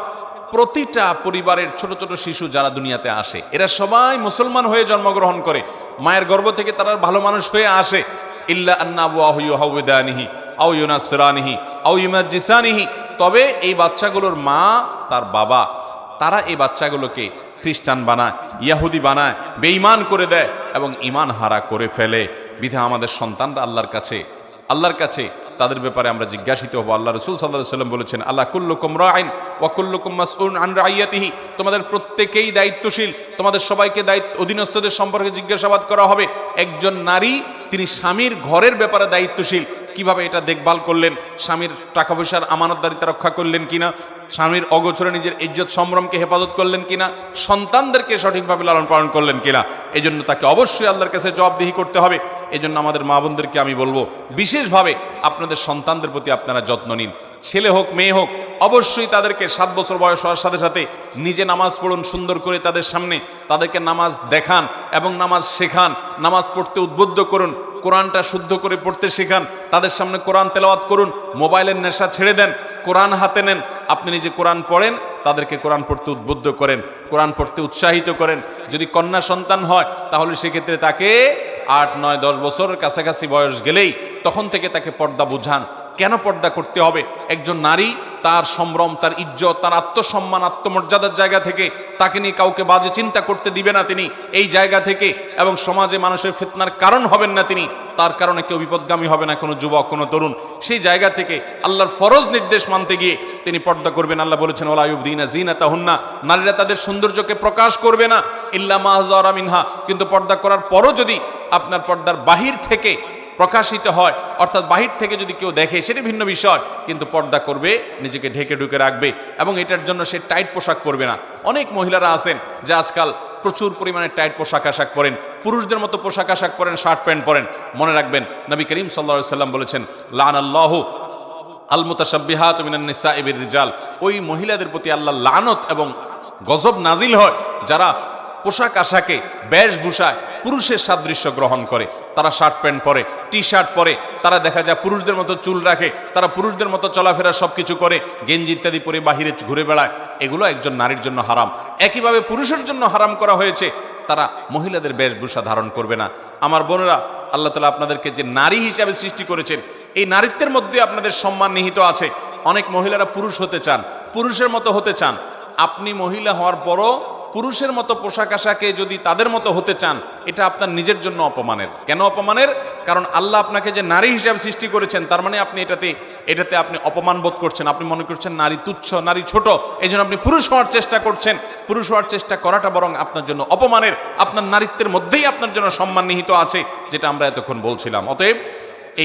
প্রতিটা পরিবারের ছোট ছোট শিশু যারা দুনিয়াতে আসে এরা সবাই মুসলমান হয়ে জন্মগ্রহণ করে, মায়ের গর্ভ থেকে তারা ভালো মানুষ হয়ে আসে। ইল্লা আন্না আবওয়াহু ইউহাউদানিহি আও ইউনাসরানিহি আও ইউমাজ্জিসানিহি, তবে এই বাচ্চাগুলোর মা, তার বাবা, তারা এই বাচ্চাগুলোকে খ্রিস্টান বানায়, ইয়াহুদি বানায়, বেঈমান করে দেয় এবং ঈমান হারা করে ফেলে। বিধায় আমাদের সন্তানরা আল্লাহর কাছে তাদের ব্যাপারে আমরা জিজ্ঞাসিত হব। আল্লাহ রাসূল সাল্লাল্লাহু আলাইহি ওয়াসাল্লাম বলেছেন, আল্লাহ কুল্লুকুম রাইন ওয়া কুল্লুকুম মাসউলুন আন রাইয়াতিহি, তোমাদের প্রত্যেকেই দায়িত্বশীল, তোমাদের সবাইকে অধীনস্থদের সম্পর্কে জিজ্ঞাসাবাদ করা হবে। একজন নারী, তিনি স্বামীর ঘরের ব্যাপারে দায়িত্বশীল, কিভাবে এটা দেখভাল করলেন, স্বামীর টাকা পয়সার আমানতদারিতা রক্ষা করলেন কিনা, স্বামীর অগোচরে নিজের ইজ্জত সম্ভ্রমকে হেফাজত করলেন কিনা, সন্তানদেরকে সঠিকভাবে লালন পালন করলেন কিনা, এই জন্য তাকে অবশ্যই আল্লাহর কাছে জবাবদিহি করতে হবে। এই জন্য আমাদের মা বোনদেরকে আমি বলবো, বিশেষভাবে আপনাদের সন্তানদের প্রতি আপনারা যত্ন নিন। ছেলে হোক মেয়ে হোক, অবশ্যই তাদেরকে 7 বছর বয়স হওয়ার সাথে সাথে নিজে নামাজ পড়ুন, সুন্দর করে তাদের সামনে তাদেরকে নামাজ দেখান এবং নামাজ শেখান, নামাজ পড়তে উদ্বুদ্ধ করুন, কোরআনটা শুদ্ধ করে পড়তে শেখান, তাদের সামনে কোরআন তেলাওয়াত করুন, মোবাইলের নেশা ছেড়ে দেন, কোরআন হাতে নেন, আপনি নিজে কোরআন পড়েন, তাদেরকে কোরআন পড়তে উদ্বুদ্ধ করেন, কোরআন পড়তে উৎসাহিত করেন। যদি কন্যা সন্তান হয় তাহলে সেক্ষেত্রে তাকে 8, 9, 10 বছরের কাছাকাছি বয়স গেলেই তখন থেকে তাকে পর্দা বুঝান। কেন পর্দা করতে হবে? একজন নারী তার সম্ভ্রম, তার ইজ্জত, তার আত্মসম্মান, আত্মমর্যাদার জায়গা থেকে তাকে নিয়ে কাউকে বাজে চিন্তা করতে দিবে না তিনি, এই জায়গা থেকে, এবং সমাজে মানুষের ফিতনার কারণ হবেন না তিনি, তার কারণে কেউ বিপদগামী হবে না, কোনো যুবক, কোনো তরুণ। সেই জায়গা থেকে আল্লাহর ফরজ নির্দেশ মানতে গিয়ে তিনি পর্দা করবেন। আল্লাহ বলেছেন, ওয়ালা ইউবদিনা যিনাতাহুন্না, নারীরা তাদের সৌন্দর্যকে প্রকাশ করবে না, ইল্লা মা যারা মিনহা, কিন্তু পর্দা করার পরও যদি আপনার পর্দার বাহির থেকে প্রকাশিত হয়, অর্থাৎ বাহির থেকে যদি কেউ দেখে সেটি ভিন্ন বিষয়, কিন্তু পর্দা করবে, নিজেকে ঢেকে ঢুকে রাখবে এবং এটার জন্য সে টাইট পোশাক পরবে না। অনেক মহিলারা আছেন যে আজকাল প্রচুর পরিমাণে টাইট পোশাক আশাক পরেন, পুরুষদের মতো পোশাক আশাক পরেন, শার্ট প্যান্ট পরেন। মনে রাখবেন, নবী করিম সাল্লাল্লাহু আলাইহি ওয়াসাল্লাম বলেছেন, লানাল্লাহু আল মুতাশাব্বিহাতু মিনান নিসাই বির রিজাল, ওই মহিলাদের প্রতি আল্লাহ লানত এবং গজব নাজিল হয় যারা পোশাক আশাকে বেশভূষায় পুরুষের সাদৃশ্য গ্রহণ করে। তারা শার্ট প্যান্ট পরে, টি শার্ট পরে, তারা দেখা যায় পুরুষদের মতো চুল রাখে, তারা পুরুষদের মতো চলাফেরা সবকিছু করে, গেঞ্জি ইত্যাদি পরে বাহিরে ঘুরে বেড়ায়। এগুলো একজন নারীর জন্য হারাম। একইভাবে পুরুষের জন্য হারাম করা হয়েছে তারা মহিলাদের বেশভূষা ধারণ করবে না। আমার বোনেরা, আল্লাহ তাআলা আপনাদেরকে যে নারী হিসাবে সৃষ্টি করেছেন, এই নারীত্বের মধ্যে আপনাদের সম্মান নিহিত আছে। অনেক মহিলারা পুরুষ হতে চান, পুরুষের মতো হতে চান। আপনি মহিলা হওয়ার পরও পুরুষের মতো পোশাক আশাকে যদি তাদের মতো হতে চান, এটা আপনার নিজের জন্য অপমানের। কেন অপমানের? কারণ আল্লাহ আপনাকে যে নারী হিসাবে সৃষ্টি করেছেন, তার মানে আপনি এটাতে আপনি অপমান বোধ করছেন। আপনি মনে করছেন নারী তুচ্ছ, নারী ছোট, এই জন্য আপনি পুরুষ হওয়ার চেষ্টা করছেন। পুরুষ হওয়ার চেষ্টা করাটা বরং আপনার জন্য অপমানের। আপনার নারীত্বের মধ্যেই আপনার জন্য সম্মান নিহিত আছে, যেটা আমরা এতক্ষণ বলছিলাম। অতএব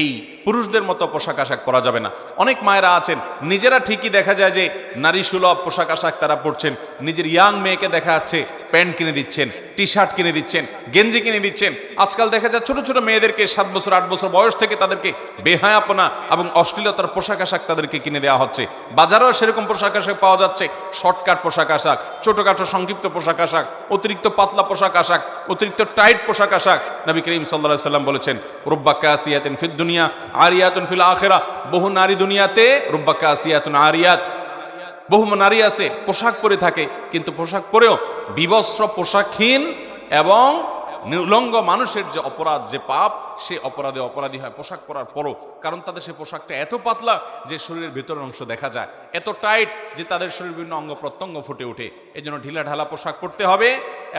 এই পুরুষদের মতো পোশাক আশাক পরা যাবে না। অনেক মায়েরা আছেন নিজেরা ঠিকই দেখা যায় যে নারী সুলভ পোশাক আশাক তারা পরছেন, নিজের ইয়াং মেয়েকে দেখা যাচ্ছে প্যান্ট কিনে দিচ্ছেন, টি শার্ট কিনে দিচ্ছেন, গেঞ্জি কিনে দিচ্ছেন। আজকাল দেখা যায় ছোট ছোট মেয়েদেরকে 7 বছর 8 বছর বয়স থেকে তাদেরকে বেহায়াপনা এবং অশ্লীলতার পোশাক আশাক তাদেরকে কিনে দেওয়া হচ্ছে। বাজারেও সেরকম পোশাক আশাক পাওয়া যাচ্ছে, শর্টকাট পোশাক আশাক, ছোটখাটো সংক্ষিপ্ত পোশাক আশাক, অতিরিক্ত পাতলা পোশাক আশাক, অতিরিক্ত টাইট পোশাক আশাক। নবী করিম সাল্লাল্লাহু আলাইহি সাল্লাম বলেছেন, রুব্বা কাসিয়াতিন ফিদ দুনিয়া আরিয়াতুন ফিল আখিরাহ। বহু নারী দুনিয়াতে রুব্বা কাসিয়াতুন আরিয়াত, বহু নারী আছে পোশাক পরে থাকে, কিন্তু পোশাক পরেও বিবস্ত্র পোশাকহীন এবং নিউলঙ্গ মানুষের যে অপরাধ, যে পাপ, সে অপরাধে অপরাধী হয় পোশাক পরার পরও। কারণ তাদের সে পোশাকটা এত পাতলা যে শরীরের ভেতরের অংশ দেখা যায়, এত টাইট যে তাদের শরীর বিভিন্ন অঙ্গ প্রত্যঙ্গ ফুটে ওঠে। এই জন্য ঢিলা ঢালা পোশাক পরতে হবে।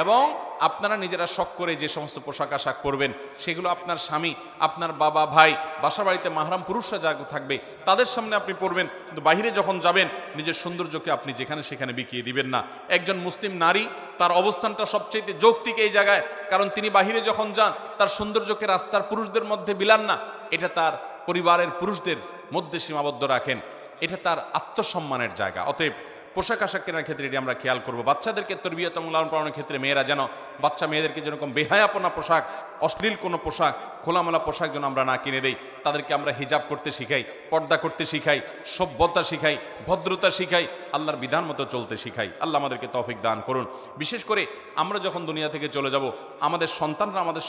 এবং আপনারা নিজেরা শখ করে যে সমস্ত পোশাক আশাক পরবেন, সেগুলো আপনার স্বামী, আপনার বাবা, ভাই, বাসা বাড়িতে মাহরাম পুরুষরা যা থাকবে তাদের সামনে আপনি পরবেন, কিন্তু বাহিরে যখন যাবেন নিজের সৌন্দর্যকে আপনি যেখানে সেখানে বিকিয়ে দিবেন না। একজন মুসলিম নারী, তার অবস্থানটা সবচেয়ে যৌক্তিক এই জায়গায়, কারণ তিনি বাহিরে যখন যান তার সৌন্দর্যকে রাস্তার পুরুষদের মধ্যে বিলান না, এটা তার পরিবারের পুরুষদের মধ্যে সীমাবদ্ধ রাখেন, এটা তার আত্মসম্মানের জায়গা। অতএব পোশাক আশাক কেনার ক্ষেত্রে এটি আমরা খেয়াল করবো। বাচ্চাদেরকে তরবিয়ত এবং লালন পালনের ক্ষেত্রে মেয়েরা যেন বাচ্চা মেয়েদেরকে যেরকম বেহায়াপনা পোশাক, অশ্লীল কোনো পোশাক, খোলামেলা পোশাক যেন আমরা না কিনে দেই। তাদেরকে আমরা হিজাব করতে শিখাই, পর্দা করতে শিখাই, সভ্যতা শিখাই, ভদ্রতা শিখাই, আল্লাহর বিধান মতো চলতে শিখাই। আল্লাহ আমাদেরকে তৌফিক দান করুন। বিশেষ করে আমরা যখন দুনিয়া থেকে চলে যাব, আমাদের সন্তানরা আমাদের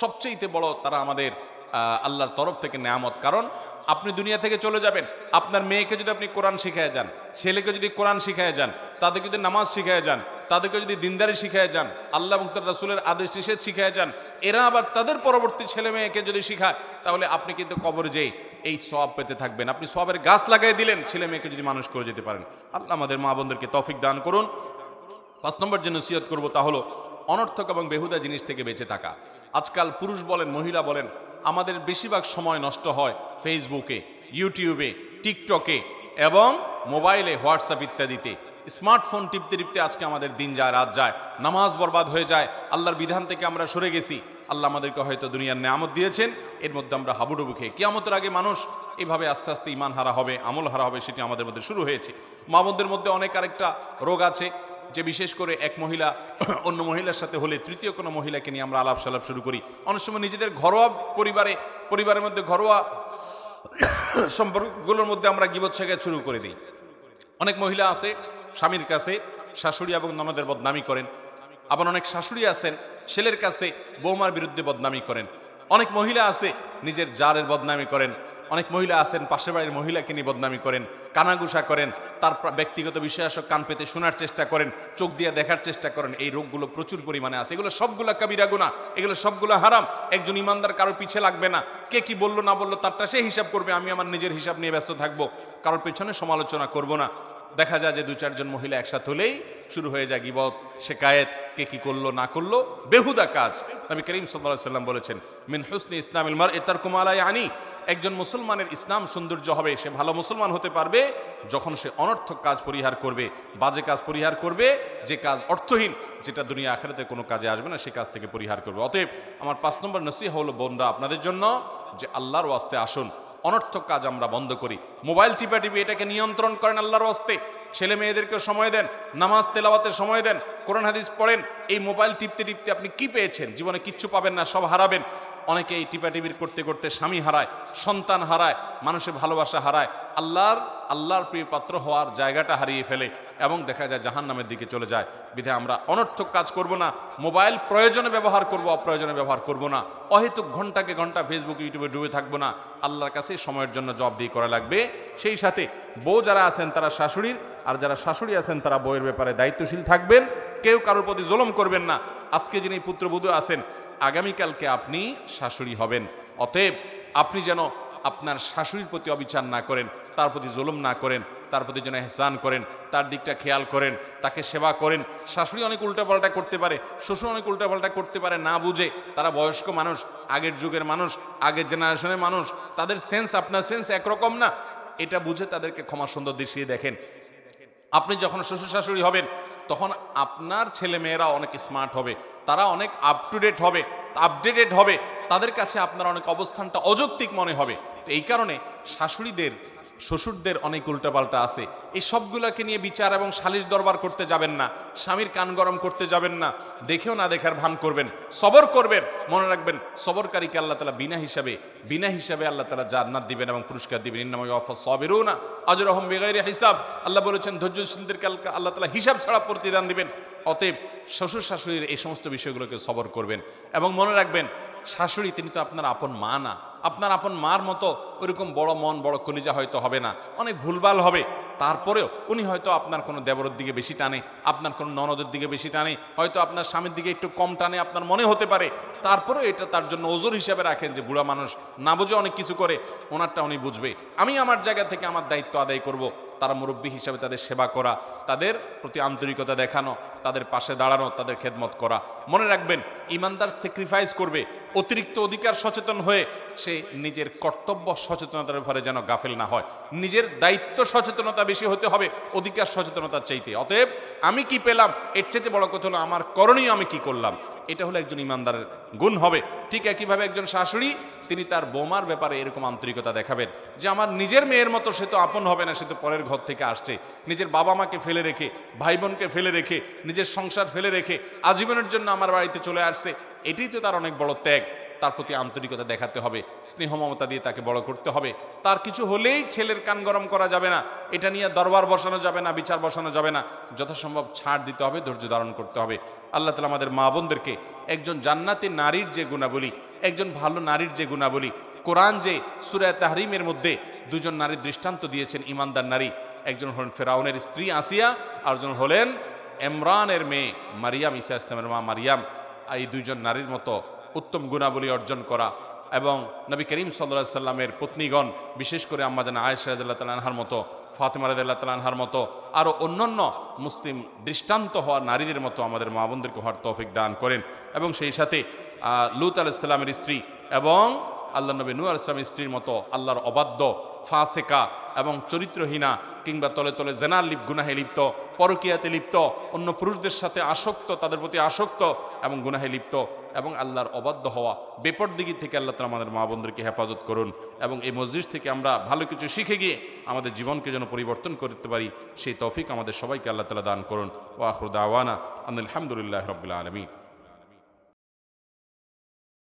সবচেয়ে বড় তারা আমাদের আল্লাহর তরফ থেকে নেয়ামত। কারণ আপনি দুনিয়া থেকে চলে যাবেন, আপনার মেয়েকে যদি আপনি কোরআন শিখায় যান, ছেলেকে যদি কোরআন শিখায় যান, তাদেরকে যদি নামাজ শিখায় যান, তাদেরকে যদি দিনদারি শিখায় যান, আল্লাহ এবং তার রাসূলের আদেশ নিষেধ শিখায় যান, এরা আবার তাদের পরবর্তী ছেলে মেয়েকে যদি শিখায়, তাহলে আপনি কিন্তু কবরে যেয়ে এই সওয়াব পেতে থাকবেন। আপনি সওয়াবের গাছ লাগাই দিলেন ছেলে মেয়েকে যদি মানুষ করে যেতে পারেন। আল্লাহ আমাদের মা বোনদেরকে তৌফিক দান করুন। 5 নম্বর যে নসিহত করবো তা হলো অনর্থক এবং বেহুদা জিনিস থেকে বেঁচে থাকা। আজকাল পুরুষ বলেন, মহিলা বলেন, আমাদের বেশিরভাগ সময় নষ্ট হয় ফেসবুকে, ইউটিউবে, টিকটকে এবং মোবাইলে, হোয়াটসঅ্যাপ ইত্যাদিতে। স্মার্টফোন টিপতে টিপতে আজকে আমাদের দিন যায়, রাত যায়, নামাজ বরবাদ হয়ে যায়, আল্লাহর বিধান থেকে আমরা সরে গেছি। আল্লাহ আমাদেরকে হয়তো দুনিয়ার নেয়ামত দিয়েছেন, এর মধ্যে আমরা হাবুডুবু খেয়ে কিয়ামতের আগে মানুষ এইভাবে আস্তে আস্তে ইমান হারা হবে, আমল হারা হবে, সেটি আমাদের মধ্যে শুরু হয়েছে। মা বোনদের মধ্যে অনেক আরেকটা রোগ আছে, যে বিশেষ করে এক মহিলা অন্য মহিলার সাথে হলে তৃতীয় কোনো মহিলাকে নিয়ে আমরা আলাপ সালাপ শুরু করি। অনেক সময় নিজেদের ঘরোয়া পরিবারের মধ্যে ঘরোয়া সম্পর্কগুলোর মধ্যে আমরা গীবত শেখায় শুরু করে দিই। অনেক মহিলা আছে স্বামীর কাছে শাশুড়ি এবং ননদের বদনামি করেন, আবার অনেক শাশুড়ি আছেন ছেলের কাছে বৌমার বিরুদ্ধে বদনামি করেন। অনেক মহিলা আছে নিজের জারের বদনামি করেন, অনেক মহিলা আছেন পাশের বাড়ির মহিলাকে নিয়ে বদনামি করেন, কানাঘুষা করেন, তার ব্যক্তিগত বিষয় আসক কান পেতে শোনার চেষ্টা করেন, চোখ দিয়ে দেখার চেষ্টা করেন। এই রোগগুলো প্রচুর পরিমাণে আছে। এগুলো সবগুলো কাবিরা গুনাহ, এগুলো সবগুলো হারাম। একজন ইমানদার কারোর পিছে লাগবে না, কে কি বললো না বললো তারটা সে হিসাব করবে। আমি আমার নিজের হিসাব নিয়ে ব্যস্ত থাকবো, কারোর পেছনে সমালোচনা করব না। দেখা যায় যে 2-4 জন মহিলা একসাথে হলেই শুরু হয়ে যায় গীবত, শিকায়েত, কে কি করলো না করলো, বেহুদা কাজ। নবী করিম সাল্লাল্লাহু আলাইহি ওয়াসাল্লাম বলেছেন, মিন হুসনি ইসলামিল মারই তারকু মা লা ইয়ানি। একজন মুসলমানের ইসলাম সৌন্দর্য হবে, সে ভালো মুসলমান হতে পারবে যখন সে অনর্থক কাজ পরিহার করবে, বাজে কাজ পরিহার করবে, যে কাজ অর্থহীন, যেটা দুনিয়া আখিরাতে কোনো কাজে আসবে না, সে কাজ থেকে পরিহার করবে। অতএব আমার 5 নম্বর নসিহত হলো বোনরা আপনাদের জন্য, যে আল্লাহর ওয়াস্তে আসুন, অনর্থক কাজ আমরা বন্ধ করি। মোবাইল টিপাটিপি এটাকে নিয়ন্ত্রণ করেন আল্লাহর ওয়াস্তে। ছেলে মেয়েদেরকে সময় দেন, নামাজ তেলাওয়াতের সময় দেন, কোরআন হাদিস পড়েন। এই মোবাইল টিপতে টিপতে আপনি কি পেয়েছেন? জীবনে কিচ্ছু পাবেন না, সব হারাবেন। অনেকে এই টিপাটিপির করতে করতে স্বামী হারায়, সন্তান হারায়, মানুষের ভালোবাসা হারায়, আল্লাহর প্রিয় পাত্র হওয়ার জায়গাটা হারিয়ে ফেলে এবং দেখা যায় জাহান্নামের দিকে চলে যায়। বিধায় আমরা অনর্থক কাজ করব না, মোবাইল প্রয়োজনে ব্যবহার করব, অপ্রয়োজনে ব্যবহার করব না, অহেতুক ঘন্টাকে ঘন্টা ফেসবুক ইউটিউবে ডুবে থাকবো না। আল্লাহর কাছে সময়ের জন্য জবাবদিহি করা লাগবে। সেই সাথে বউ যারা আছেন তারা শাশুড়ির, আর যারা শাশুড়ি আছেন তারা বউয়ের ব্যাপারে দায়িত্বশীল থাকবেন। কেউ কারোর প্রতি জুলুম করবেন না। আজকে যিনি পুত্রবধূ আছেন, আগামীকালকে আপনি শাশুড়ি হবেন। অতএব আপনি যেন আপনার শাশুড়ির প্রতি অবিচার না করেন, তার প্রতি জুলুম না করেন, তার প্রতি যেন ইহসান করেন, তার দিকটা খেয়াল করেন, তাকে সেবা করেন। শাশুড়ি অনেক উল্টাপাল্টা করতে পারে, শ্বশুর অনেক উল্টাপাল্টা করতে পারে না বুঝে। তারা বয়স্ক মানুষ, আগের যুগের মানুষ, আগের জেনারেশনের মানুষ, তাদের সেন্স আপনার সেন্স একরকম না। এটা বুঝে তাদেরকে ক্ষমা সুন্দর দৃষ্টিতে দেখেন। আপনি যখন শ্বশুর শাশুড়ি হবেন তখন আপনার ছেলে মেয়েরা অনেক স্মার্ট হবে, তারা অনেক আপ টু ডেট হবে, আপডেটেড হবে, তাদের কাছে আপনার অনেক অবস্থানটা অযৌক্তিক মনে হবে। তো এই কারণে শাশুড়িদের শ্বশুরদের অনেক উল্টাপাল্টা আছে, এই সবগুলোকে নিয়ে বিচার এবং সালিশ দরবার করতে যাবেন না, স্বামীর কান গরম করতে যাবেন না, দেখেও না দেখার ভান করবেন, সবর করবেন। মনে রাখবেন সবরকারীকে আল্লাহ তাআলা বিনা হিসাবে আল্লাহ তাআলা জান্নাত দিবেন এবং পুরস্কার দিবেন। ইন্নামা ইউওয়াফাস সাবিরুনা আজরাহুম বিগাইরি হিসাব। আল্লাহ বলেছেন ধৈর্যশীলদেরকে আল্লাহ তাআলা হিসাব ছাড়া প্রতিদান দিবেন। অতএব শ্বশুর শাশুড়ির এই সমস্ত বিষয়গুলোকে সবর করবেন এবং মনে রাখবেন শাশুড়ি তিনি তো আপনার আপন মা না। আপনার আপন মার মতো ওইরকম বড় মন বড় কলিজা হয়তো হবে না, অনেক ভুলভাল হবে। তারপরেও উনি হয়তো আপনার কোনো দেবরের দিকে বেশি টানে, আপনার কোনো ননদের দিকে বেশি টানে, হয়তো আপনার স্বামীর দিকে একটু কম টানে আপনার মনে হতে পারে। তারপরেও এটা তার জন্য ওজোর হিসাবে রাখেন যে বুড়া মানুষ না বুঝে অনেক কিছু করে, ওনারটা উনি বুঝবে। আমি আমার জায়গা থেকে আমার দায়িত্ব আদায় করব, তারা মুরব্বী হিসাবে তাদের সেবা করা, তাদের প্রতি আন্তরিকতা দেখানো, তাদের পাশে দাঁড়ানো, তাদের খেদমত করা। মনে রাখবেন ইমানদার স্যাক্রিফাইস করবে, অতিরিক্ত অধিকার সচেতন হয়ে সে নিজের কর্তব্য সচেতনতার ব্যাপারে যেন গাফেল না হয়। নিজের দায়িত্ব সচেতনতা বেশি হতে হবে অধিকার সচেতনতার চাইতে। অতএব আমি কি পেলাম এর চাইতে বড় কথা হলো আমার করণীয় আমি কি করলাম, এটা হলো একজন ইমানদারের গুণ হবে। ঠিক একইভাবে একজন শাশুড়ি তিনি তার বৌমার ব্যাপারে এরকম আন্তরিকতা দেখাবেন যে আমার নিজের মেয়ের মতো সে তো আপন হবে না, সে তো পরের ঘর থেকে আসছে, নিজের বাবা মাকে ফেলে রেখে, ভাই বোনকে ফেলে রেখে, নিজের সংসার ফেলে রেখে আজীবনের জন্য আমার বাড়িতে চলে আসছে। এটাই তো তার অনেক বড় ত্যাগ। তার প্রতি আন্তরিকতা দেখাতে হবে, স্নেহ মমতা দিয়ে তাকে বড় করতে হবে। তার কিছু হলেই ছেলের কান গরম করা যাবে না, এটা নিয়ে দরবার বসানো যাবে না, বিচার বসানো যাবে না। যথাসম্ভব ছাড় দিতে হবে, ধৈর্য ধারণ করতে হবে। আল্লাহ তাআলা আমাদের মা বোনদেরকে একজন জান্নাতি নারীর যে গুণাবলী, একজন ভালো নারীর যে গুণাবলী, কোরআন যে সূরা তাহরিমের মধ্যে দুজন নারীর দৃষ্টান্ত দিয়েছেন, ইমানদার নারী, একজন হলেন ফেরাউনের স্ত্রী আসিয়া, আর একজন হলেন ইমরানের মেয়ে মারিয়াম, ঈসা ইসলামের মা মারিয়াম। এই দুইজন নারীর মতো উত্তম গুণাবলী অর্জন করা এবং নবী করিম সাল্লাল্লাহু আলাইহি সাল্লামের পত্নীগণ, বিশেষ করে আম্মা জান আয়েশা রাদিয়াল্লাহু তাআলা আনহার মতো, ফাতিমা রাদিয়াল্লাহু তাআলা আনহার মতো, আরও অন্যান্য মুসলিম দৃষ্টান্ত হওয়া নারীদের মতো আমাদের মা বোনদেরকে হওয়ার তৌফিক দান করেন। এবং সেই সাথে লূত আলাইহিস সালামের স্ত্রী এবং আল্লাহ নবী নূহ আলাইহিস সালামের স্ত্রীর মতো আল্লাহর অবাধ্য, ফাসেকা এবং চরিত্রহীনা কিংবা তলে তলে জেনার গুনাহে লিপ্ত, পরকীয়াতে লিপ্ত, অন্য পুরুষদের সাথে আসক্ত, তাদের প্রতি আসক্ত এবং গুনাহে লিপ্ত এবং আল্লাহর অবাধ্য হওয়া বেপরদিগি থেকে আল্লাহ তাআলা আমাদের মা বোনদেরকে হেফাজত করুন। এবং এই মজলিস থেকে আমরা ভালো কিছু শিখে গিয়ে আমাদের জীবনকে যেন পরিবর্তন করতে পারি, সেই তৌফিক আমাদের সবাইকে আল্লাহ তাআলা দান করুন। ওয়া আখিরু দাওয়ানা আলহামদুলিল্লাহি রাব্বিল আলামিন।